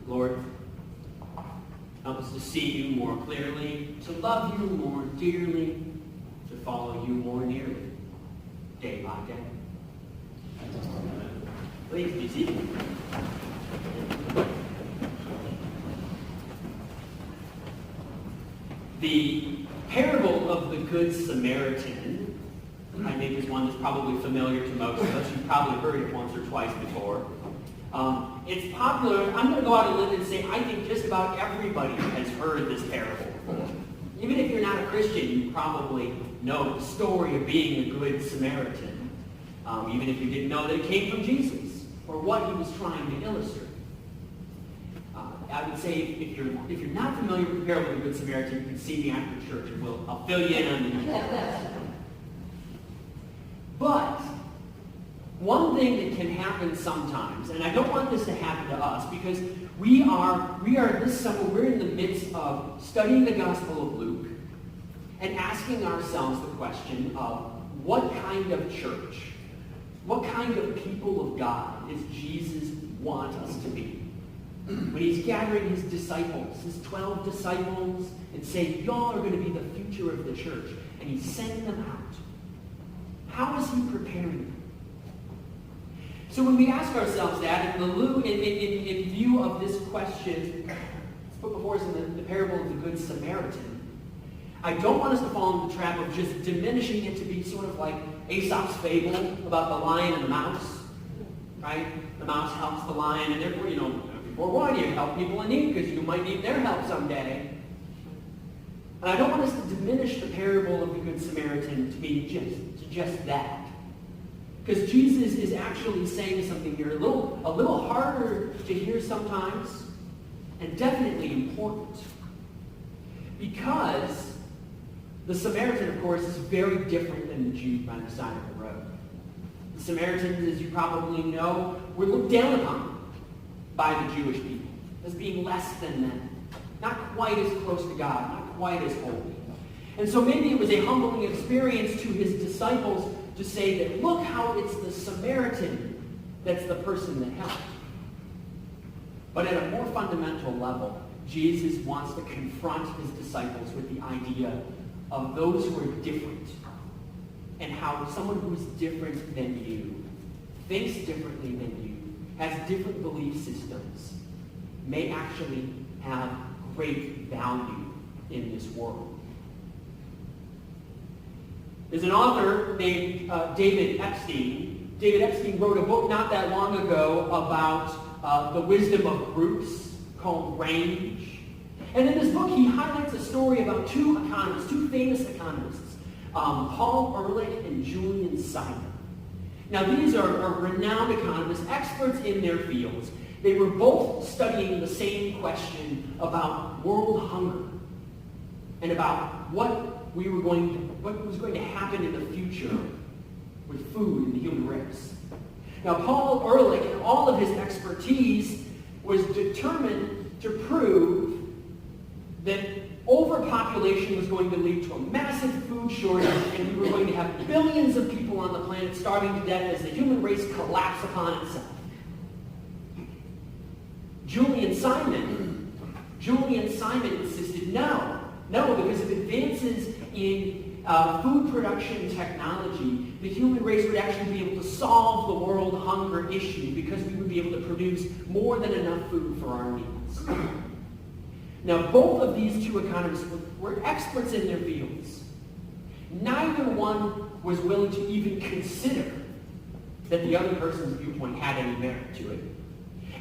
Lord, help us to see you more clearly, to love you more dearly, to follow you more nearly, day by day. Please be seated. The parable of the Good Samaritan, I think, is one that's probably familiar to most of us. You've probably heard it once or twice before. It's popular. I'm going to go out on a limb and say I think just about everybody has heard this parable before. Even if you're not a Christian, you probably know the story of being a Good Samaritan, even if you didn't know that it came from Jesus or what he was trying to illustrate. I would say if you're not familiar with the parable of the Good Samaritan, you can see me after church, and I'll fill you in on the details. But one thing that can happen sometimes, and I don't want this to happen to us, because we are this summer, we're in the midst of studying the Gospel of Luke and asking ourselves the question of what kind of church, what kind of people of God does Jesus want us to be? When he's gathering his disciples, his 12 disciples, and saying, y'all are going to be the future of the church, and he's sending them out. How is he preparing them? So when we ask ourselves that, in view of this question, let's put before us in the parable of the Good Samaritan, I don't want us to fall into the trap of just diminishing it to be sort of like Aesop's fable about the lion and the mouse, right? The mouse helps the lion, and therefore, before why do you help people in need? Because you might need their help someday. And I don't want us to diminish the parable of the Good Samaritan to be just that. Because Jesus is actually saying something here a little harder to hear sometimes, and definitely important. Because the Samaritan, of course, is very different than the Jew by the side of the road. The Samaritans, as you probably know, were looked down upon by the Jewish people as being less than them, not quite as close to God, not quite as holy. And so maybe it was a humbling experience to his disciples to say that, look how it's the Samaritan that's the person that helped. But at a more fundamental level, Jesus wants to confront his disciples with the idea of those who are different, and how someone who is different than you, thinks differently than you, has different belief systems, may actually have great value in this world. There's an author named David Epstein. David Epstein wrote a book not that long ago about the wisdom of groups called Range. And in this book, he highlights a story about two famous economists, Paul Ehrlich and Julian Simon. Now, these are renowned economists, experts in their fields. They were both studying the same question about world hunger and about what was going to happen in the future with food in the human race. Now, Paul Ehrlich, in all of his expertise, was determined to prove that overpopulation was going to lead to a massive food shortage, and we were going to have billions of people on the planet starving to death as the human race collapsed upon itself. Julian Simon insisted no, because of advances in food production technology, the human race would actually be able to solve the world hunger issue because we would be able to produce more than enough food for our needs. Now, both of these two economists were experts in their fields. Neither one was willing to even consider that the other person's viewpoint had any merit to it.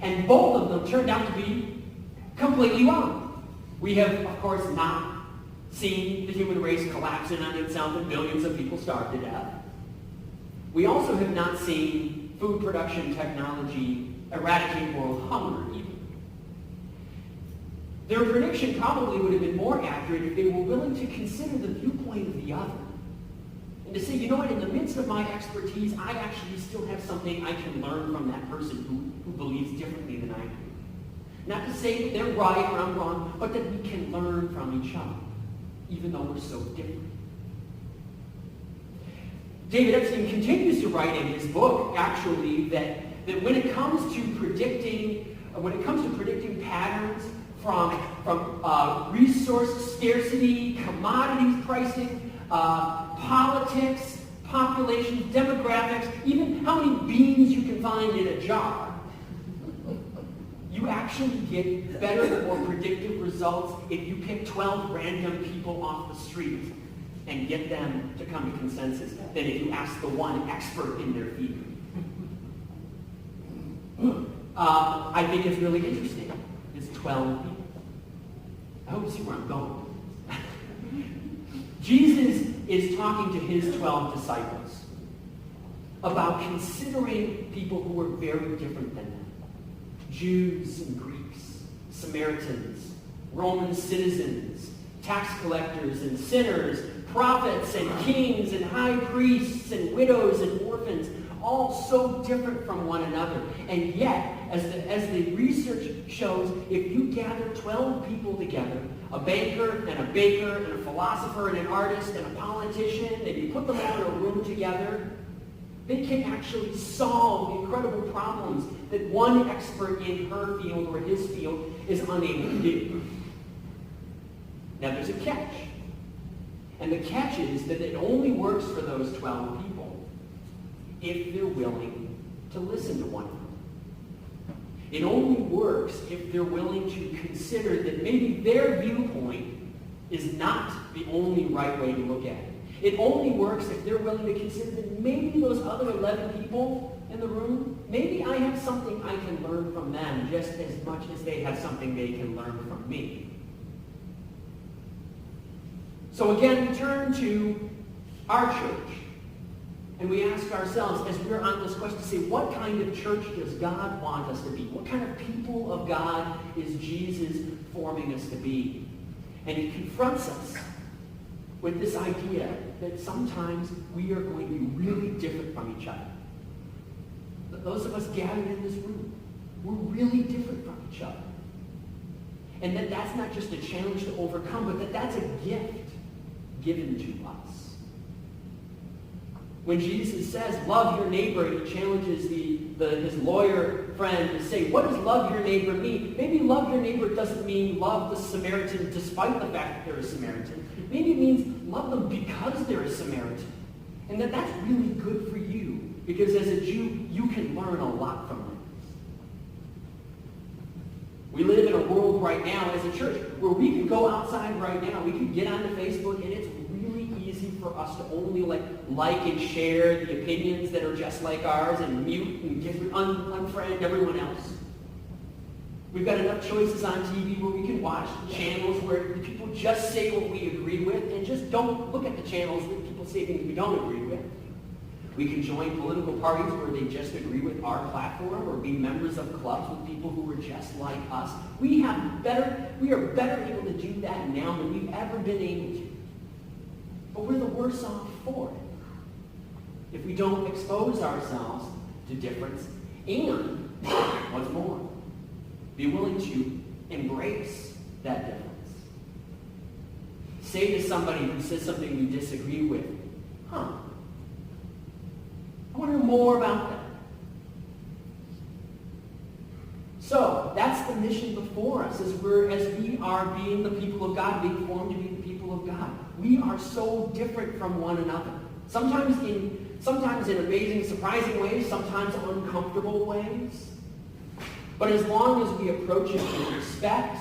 And both of them turned out to be completely wrong. We have, of course, not seen the human race collapse in on itself and billions of people starve to death. We also have not seen food production technology eradicate world hunger either. Their prediction probably would have been more accurate if they were willing to consider the viewpoint of the other. And to say, you know what, in the midst of my expertise, I actually still have something I can learn from that person who believes differently than I do. Not to say that they're right or I'm wrong, but that we can learn from each other, even though we're so different. David Epstein continues to write in his book, actually, that when it comes to predicting when it comes to predicting patterns from resource scarcity, commodities pricing, politics, population, demographics, even how many beans you can find in a jar, you actually get better, more predictive results if you pick 12 random people off the street and get them to come to consensus than if you ask the one expert in their field. I think it's really interesting. It's 12 people. I hope you see where I'm going. Jesus is talking to his 12 disciples about considering people who were very different than them. Jews and Greeks, Samaritans, Roman citizens, tax collectors and sinners, prophets and kings and high priests and widows and orphans, all so different from one another. And yet, as the research shows, if you gather 12 people together, a banker and a baker and a philosopher and an artist and a politician, and you put them all in a room together, they can actually solve incredible problems that one expert in her field or his field is unable to do. Now there's a catch. And the catch is that it only works for those 12 people if they're willing to listen to one another. It only works if they're willing to consider that maybe their viewpoint is not the only right way to look at it. It only works if they're willing to consider that maybe those other 11 people in the room, maybe I have something I can learn from them just as much as they have something they can learn from me. So again, we turn to our church, and we ask ourselves, as we're on this quest to say, what kind of church does God want us to be? What kind of people of God is Jesus forming us to be? And he confronts us with this idea that sometimes we are going to be really different from each other. Those of us gathered in this room, we're really different from each other. And that's not just a challenge to overcome, but that's a gift given to us. When Jesus says, love your neighbor, he challenges his lawyer friend to say, what does love your neighbor mean? Maybe love your neighbor doesn't mean love the Samaritan despite the fact that they're a Samaritan. Maybe it means love them because they're a Samaritan. And that's really good for you, because as a Jew, you can learn a lot from them. We live in a world right now as a church where we can go outside right now, we can get onto Facebook, and it's really easy for us to only like and share the opinions that are just like ours and mute and unfriend everyone else. We've got enough choices on TV where we can watch channels where people just say what we agree with and just don't look at the channels that people say things we don't agree with. We can join political parties where they just agree with our platform, or be members of clubs with people who are just like us. We are better able to do that now than we've ever been able to. But we're the worse off for it if we don't expose ourselves to difference and, what's more, be willing to embrace that difference. Say to somebody who says something you disagree with, I want to hear more about that. So, that's the mission before us, as we are being the people of God, being formed to be the people of God. We are so different from one another. Sometimes in amazing, surprising ways, sometimes uncomfortable ways. But as long as we approach it with respect,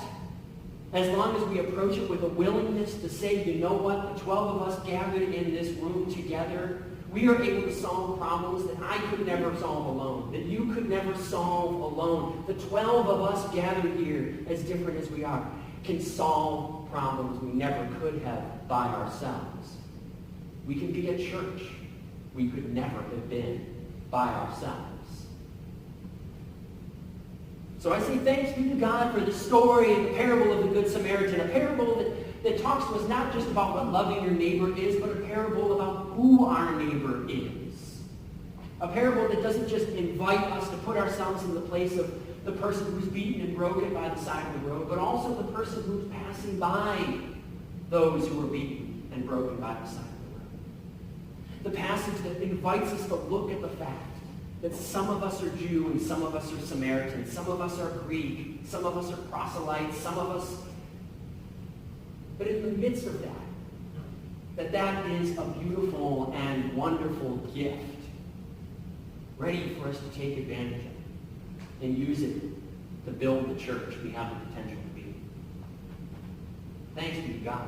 as long as we approach it with a willingness to say, you know what, the 12 of us gathered in this room together, we are able to solve problems that I could never solve alone, that you could never solve alone. The 12 of us gathered here, as different as we are, can solve problems we never could have by ourselves. We can be a church we could never have been by ourselves. So I say thanks be to God for the story and the parable of the Good Samaritan, a parable that talks to us not just about what loving your neighbor is, but a parable about who our neighbor is. A parable that doesn't just invite us to put ourselves in the place of the person who's beaten and broken by the side of the road, but also the person who's passing by those who are beaten and broken by the side of the road. The passage that invites us to look at the fact That some of us are Jew and some of us are Samaritan, some of us are Greek, some of us are proselytes, some of us... But in the midst of that is a beautiful and wonderful gift, ready for us to take advantage of and use it to build the church we have the potential to be. Thanks be to God.